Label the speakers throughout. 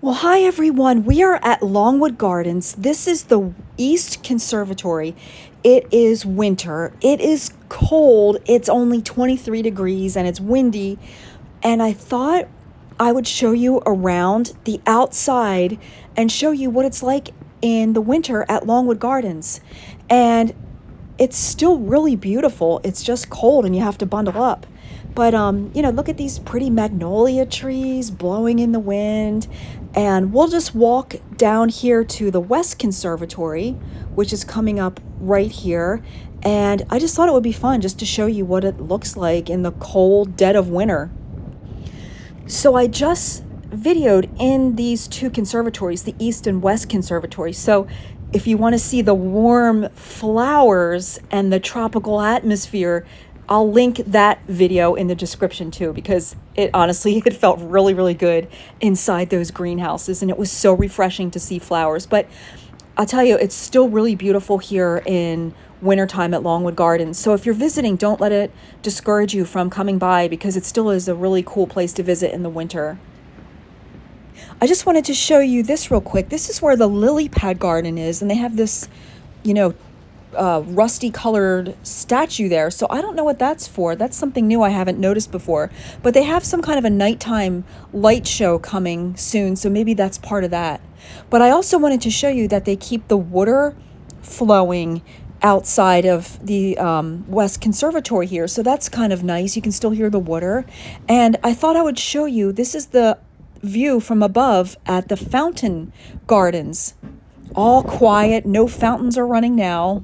Speaker 1: Well, hi everyone. We are at Longwood Gardens. This is the East Conservatory. It is winter. It is cold. It's only 23 degrees and it's windy. And I thought I would show you around the outside and show you what it's like in the winter at Longwood Gardens. And it's still really beautiful. It's just cold and you have to bundle up. But look at these pretty magnolia trees blowing in the wind. And we'll just walk down here to the West Conservatory, which is coming up right here. And I just thought it would be fun just to show you what it looks like in the cold dead of winter. So I just videoed in these two conservatories, the East and West Conservatory. So if you want to see the warm flowers and the tropical atmosphere, I'll link that video in the description too, because it felt really, really good inside those greenhouses, and it was so refreshing to see flowers. But I'll tell you, it's still really beautiful here in wintertime at Longwood Gardens. So if you're visiting, don't let it discourage you from coming by, because it still is a really cool place to visit in the winter. I just wanted to show you this real quick. This is where the lily pad garden is, and they have this, rusty colored statue there. So I don't know what that's for. That's something new I haven't noticed before. But they have some kind of a nighttime light show coming soon, so maybe that's part of that. But I also wanted to show you that they keep the water flowing outside of the West Conservatory here. So that's kind of nice. You can still hear the water. And I thought I would show you, this is the view from above at the fountain gardens. All quiet, no fountains are running now.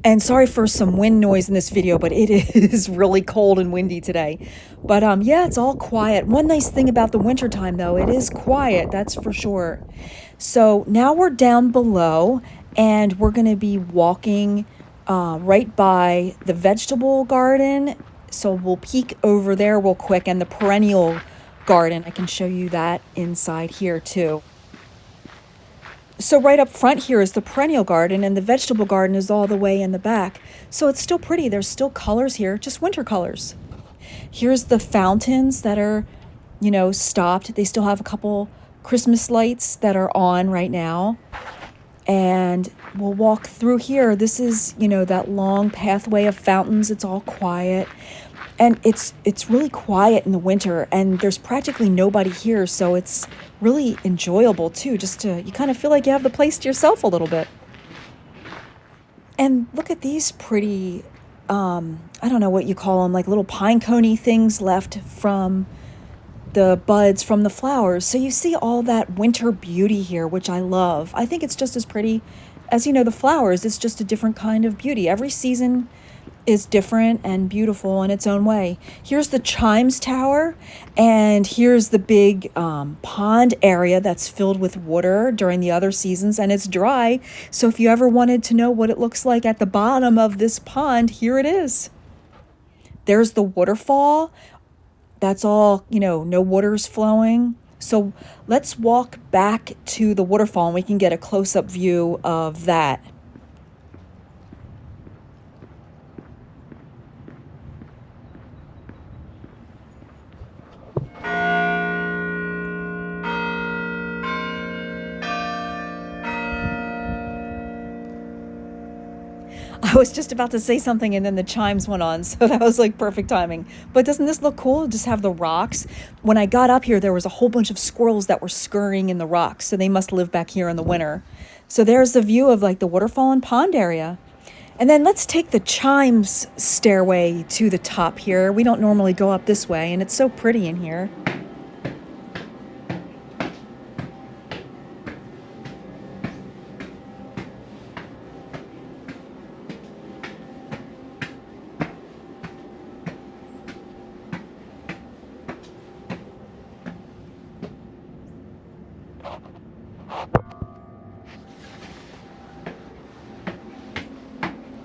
Speaker 1: And sorry for some wind noise in this video, but it is really cold and windy today. But yeah, it's all quiet. One nice thing about the wintertime, though, it is quiet, that's for sure. So now we're down below, and we're going to be walking right by the vegetable garden. So we'll peek over there real quick, and the perennial garden. I can show you that inside here, too. So right up front here is the perennial garden, and the vegetable garden is all the way in the back. So it's still pretty. There's still colors here, just winter colors. Here's the fountains that are, stopped. They still have a couple Christmas lights that are on right now. And we'll walk through here. This is, that long pathway of fountains. It's all quiet. And it's really quiet in the winter, and there's practically nobody here, so it's really enjoyable too, you kind of feel like you have the place to yourself a little bit. And look at these pretty, I don't know what you call them, like little pine coney things left from the buds from the flowers. So you see all that winter beauty here, which I love. I think it's just as pretty as, the flowers. It's just a different kind of beauty. Every season is different and beautiful in its own way. Here's the Chimes Tower, and here's the big pond area that's filled with water during the other seasons, and it's dry. So if you ever wanted to know what it looks like at the bottom of this pond, here it is. There's the waterfall. That's all, no water's flowing. So let's walk back to the waterfall, and we can get a close-up view of that. I was just about to say something, and then the chimes went on, so that was like perfect timing. But doesn't this look cool? Just have the rocks. When I got up here, there was a whole bunch of squirrels that were scurrying in the rocks, so they must live back here in the winter. So there's the view of like the waterfall and pond area. And then let's take the Chimes stairway to the top here. We don't normally go up this way, and it's so pretty in here.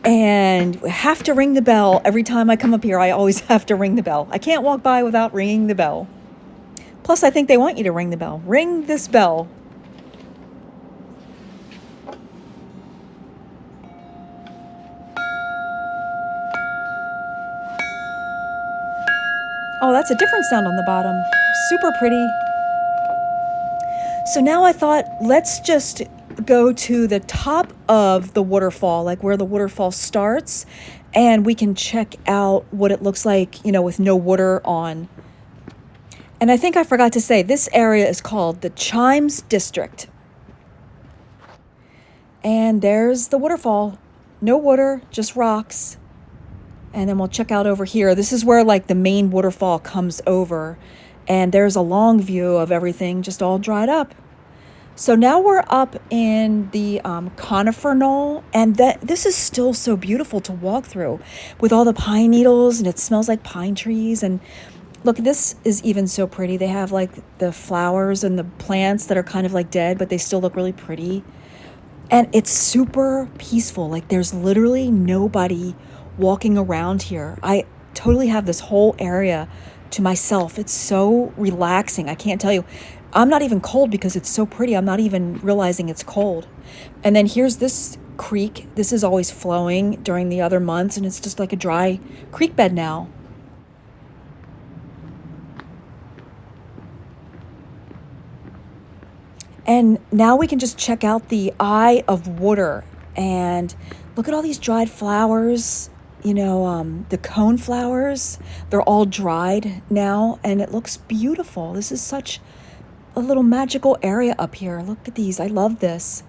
Speaker 1: And have to ring the bell. Every time I come up here, I always have to ring the bell. I can't walk by without ringing the bell. Plus, I think they want you to ring the bell. Ring this bell. Oh, that's a different sound on the bottom. Super pretty. So now I thought, let's just go to the top of the waterfall, like where the waterfall starts, and we can check out what it looks like, with no water on. And I think I forgot to say, this area is called the Chimes District. And there's the waterfall. No water, just rocks. And then we'll check out over here. This is where like the main waterfall comes over. And there's a long view of everything just all dried up. So now we're up in the conifer knoll, and this is still so beautiful to walk through with all the pine needles, and it smells like pine trees. And look, this is even so pretty. They have like the flowers and the plants that are kind of like dead, but they still look really pretty. And it's super peaceful. Like there's literally nobody walking around here. I totally have this whole area to myself. It's so relaxing. I can't tell you. I'm not even cold because it's so pretty. I'm not even realizing it's cold. And then here's this creek. This is always flowing during the other months, and it's just like a dry creek bed now. And now we can just check out the Eye of Water, and look at all these dried flowers. The cone flowers, they're all dried now, and it looks beautiful. This is such a little magical area up here. Look at these. I love this.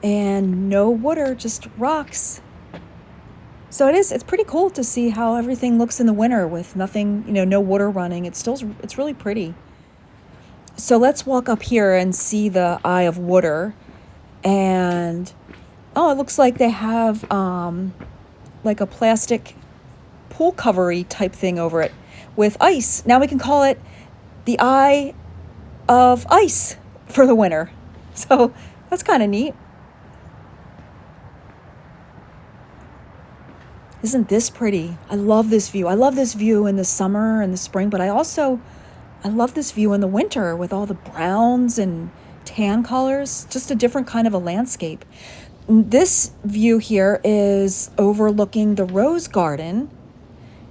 Speaker 1: And no water, just rocks. So it's pretty cool to see how everything looks in the winter with nothing, no water running. It's really pretty. So let's walk up here and see the Eye of Water. And oh, it looks like they have like a plastic pool covery type thing over it with ice. Now we can call it the Eye of Ice for the winter. So that's kind of neat. Isn't this pretty? I love this view. I love this view in the summer and the spring, but I love this view in the winter with all the browns and tan colors, just a different kind of a landscape. This view here is overlooking the rose garden,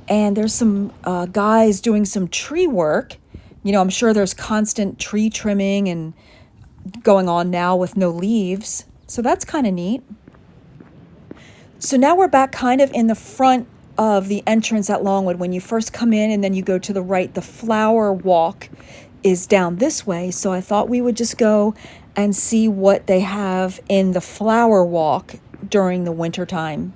Speaker 1: and there's some guys doing some tree work. I'm sure there's constant tree trimming and going on now with no leaves. So that's kind of neat. So now we're back kind of in the front of the entrance at Longwood. When you first come in and then you go to the right, the flower walk is down this way. So I thought we would just go and see what they have in the flower walk during the winter time.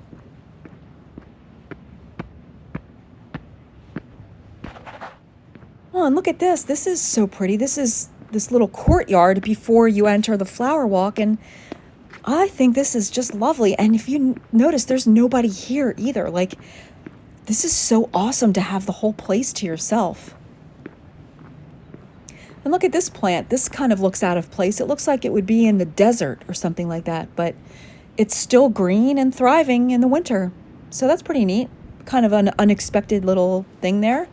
Speaker 1: Oh, and look at this. This is so pretty. This is this little courtyard before you enter the flower walk, and I think this is just lovely. And if you notice, there's nobody here either. Like, this is so awesome to have the whole place to yourself. And look at this plant. This kind of looks out of place. It looks like it would be in the desert or something like that, but it's still green and thriving in the winter. So that's pretty neat. Kind of an unexpected little thing there.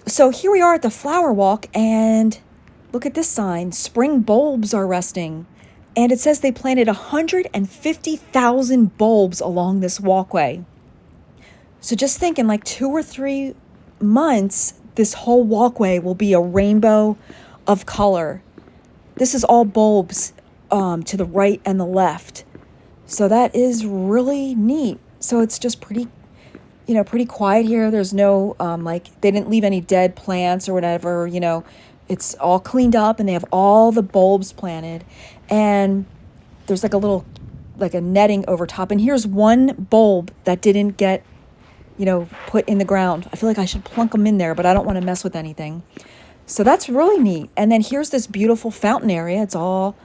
Speaker 1: So here we are at the flower walk, and look at this sign. Spring bulbs are resting. And it says they planted 150,000 bulbs along this walkway. So just think, in like 2 or 3 months, this whole walkway will be a rainbow of color. This is all bulbs to the right and the left. So that is really neat. So it's just pretty quiet here. There's no, they didn't leave any dead plants or whatever, It's all cleaned up, and they have all the bulbs planted. And there's like a netting over top. And here's one bulb that didn't get, put in the ground. I feel like I should plunk them in there, but I don't want to mess with anything. So that's really neat. And then here's this beautiful fountain area. It's all,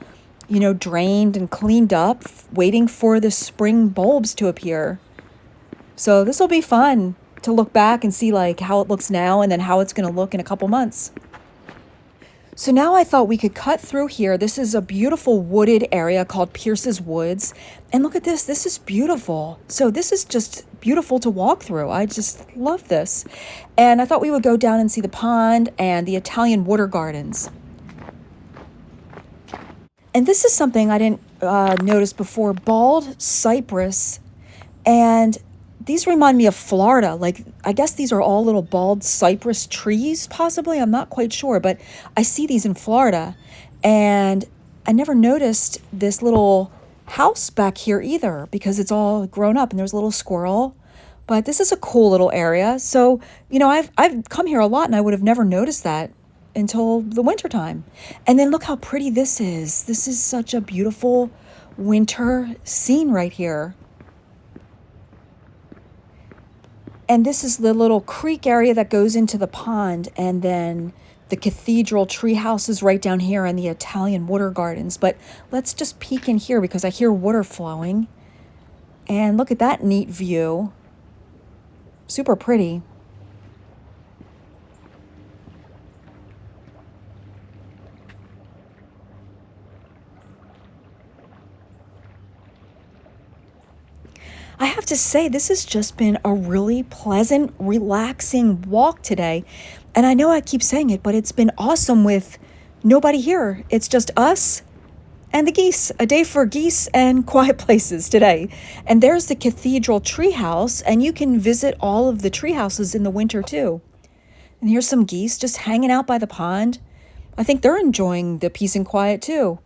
Speaker 1: drained and cleaned up, waiting for the spring bulbs to appear. So this will be fun to look back and see like how it looks now and then how it's going to look in a couple months. So now I thought we could cut through here. This is a beautiful wooded area called Pierce's Woods. And look at this. This is beautiful. So this is just beautiful to walk through. I just love this. And I thought we would go down and see the pond and the Italian water gardens. And this is something I didn't notice before. Bald cypress And these remind me of Florida. Like, I guess these are all little bald cypress trees, possibly. I'm not quite sure, but I see these in Florida. And I never noticed this little house back here either because it's all grown up and there's a little squirrel. But this is a cool little area. So, I've come here a lot and I would have never noticed that until the winter time. And then look how pretty this is. This is such a beautiful winter scene right here. And this is the little creek area that goes into the pond, and then the cathedral tree houses right down here and the Italian water gardens. But let's just peek in here because I hear water flowing. And look at that neat view. Super pretty. I have to say, this has just been a really pleasant, relaxing walk today. And I know I keep saying it, but it's been awesome with nobody here. It's just us and the geese. A day for geese and quiet places today. And there's the cathedral treehouse, and you can visit all of the tree houses in the winter too. And here's some geese just hanging out by the pond. I think they're enjoying the peace and quiet too.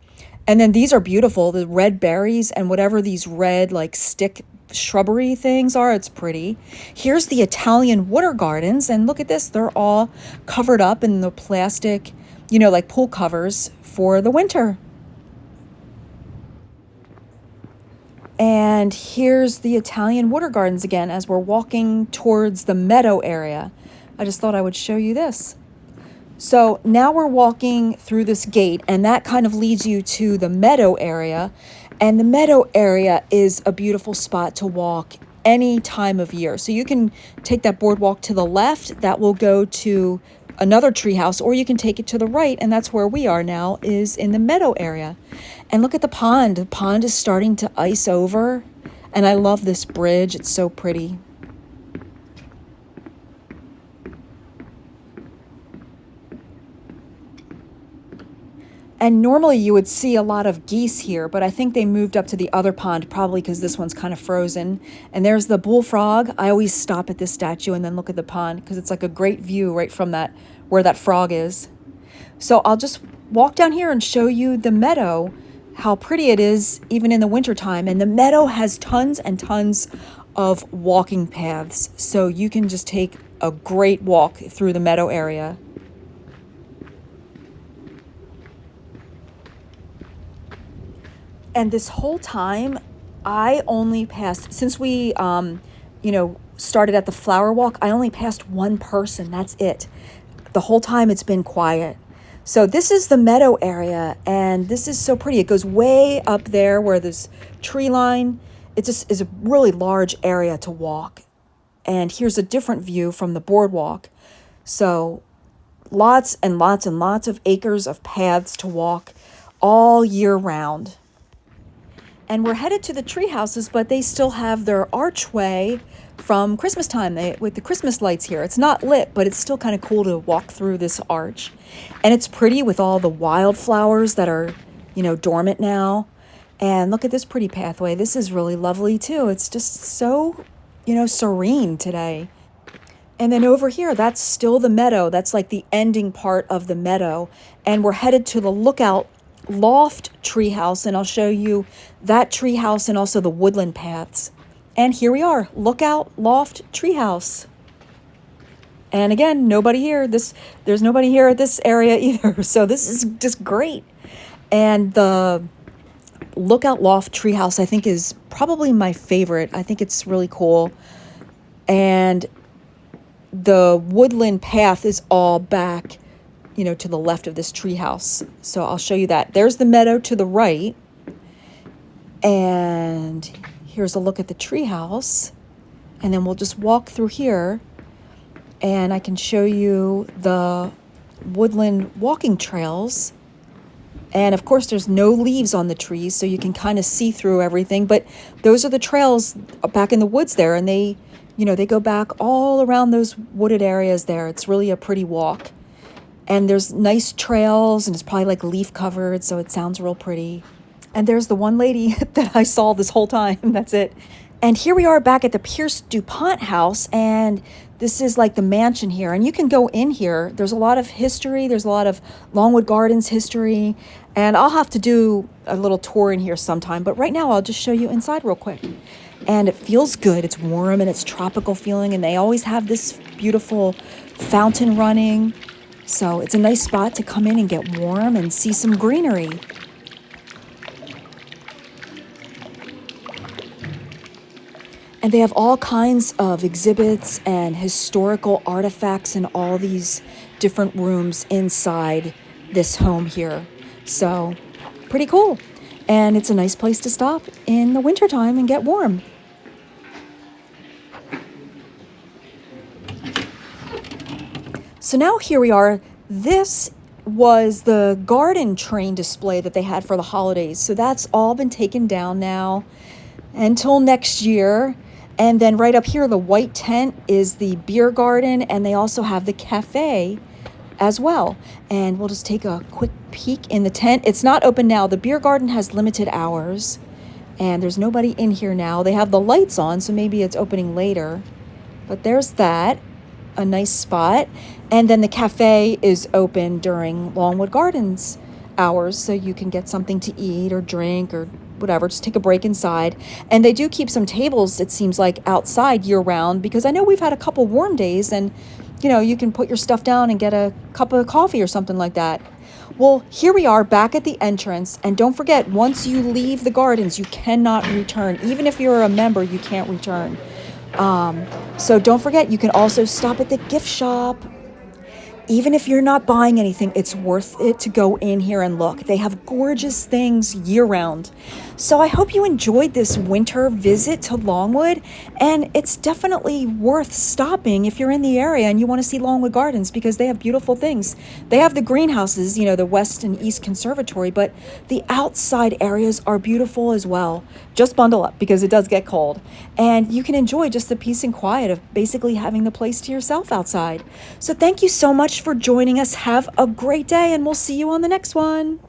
Speaker 1: And then these are beautiful, the red berries and whatever these red like stick shrubbery things are. It's pretty. Here's the Italian water gardens, and look at this. They're all covered up in the plastic, like pool covers for the winter. And here's the Italian water gardens again as we're walking towards the meadow area. I just thought I would show you this. So now we're walking through this gate, and that kind of leads you to the meadow area. And the meadow area is a beautiful spot to walk any time of year. So you can take that boardwalk to the left, that will go to another treehouse, or you can take it to the right, and that's where we are now, is in the meadow area. And look at the pond. The pond is starting to ice over, and I love this bridge. It's so pretty. And normally you would see a lot of geese here, but I think they moved up to the other pond, probably because this one's kind of frozen. And there's the bullfrog. I always stop at this statue and then look at the pond because it's like a great view right from that where that frog is. So I'll just walk down here and show you the meadow, how pretty it is even in the wintertime. And the meadow has tons and tons of walking paths. So you can just take a great walk through the meadow area. And this whole time, I only passed, since we, started at the flower walk, I only passed one person. That's it. The whole time it's been quiet. So this is the meadow area, and this is so pretty. It goes way up there where there's tree line. It just is a really large area to walk. And here's a different view from the boardwalk. So lots and lots and lots of acres of paths to walk all year round. And we're headed to the tree houses, but they still have their archway from Christmas time with the Christmas lights here. It's not lit, but it's still kind of cool to walk through this arch. And it's pretty with all the wildflowers that are, dormant now. And look at this pretty pathway. This is really lovely too. It's just so, serene today. And then over here, that's still the meadow. That's like the ending part of the meadow. And we're headed to the Lookout Loft treehouse, and I'll show you that treehouse and also the woodland paths. And here we are, Lookout Loft treehouse. And again, nobody here. There's nobody here at this area either. So this is just great. And the Lookout Loft treehouse, I think, is probably my favorite. I think it's really cool. And the woodland path is all back to the left of this treehouse. So I'll show you that. There's the meadow to the right. And here's a look at the treehouse. And then we'll just walk through here. And I can show you the woodland walking trails. And of course, there's no leaves on the trees, so you can kind of see through everything. But those are the trails back in the woods there. And they go back all around those wooded areas there. It's really a pretty walk. And there's nice trails, and it's probably like leaf covered, so it sounds real pretty. And there's the one lady that I saw this whole time. That's it. And here we are back at the Pierce Dupont House, and this is like the mansion here. And you can go in here. There's a lot of history. There's a lot of Longwood Gardens history. And I'll have to do a little tour in here sometime. But right now, I'll just show you inside real quick. And it feels good. It's warm and it's tropical feeling. And they always have this beautiful fountain running. So it's a nice spot to come in and get warm and see some greenery. And they have all kinds of exhibits and historical artifacts in all these different rooms inside this home here. So, pretty cool. And it's a nice place to stop in the wintertime and get warm. So now here we are. This was the garden train display that they had for the holidays. So that's all been taken down now until next year. And then right up here, the white tent is the beer garden, and they also have the cafe as well. And we'll just take a quick peek in the tent. It's not open now. The beer garden has limited hours, and there's nobody in here now. They have the lights on, so maybe it's opening later. But there's that, a nice spot. And then the cafe is open during Longwood Gardens hours, so you can get something to eat or drink or whatever, just take a break inside. And they do keep some tables, it seems like, outside year round, because I know we've had a couple warm days and, you can put your stuff down and get a cup of coffee or something like that. Well, here we are back at the entrance. And don't forget, once you leave the gardens, you cannot return. Even if you're a member, you can't return. So don't forget, you can also stop at the gift shop. Even if you're not buying anything, it's worth it to go in here and look. They have gorgeous things year-round. So I hope you enjoyed this winter visit to Longwood, and it's definitely worth stopping if you're in the area and you want to see Longwood Gardens, because they have beautiful things. They have the greenhouses, the West and East Conservatory, but the outside areas are beautiful as well. Just bundle up, because it does get cold. And you can enjoy just the peace and quiet of basically having the place to yourself outside. So thank you so much for joining us. Have a great day, and we'll see you on the next one.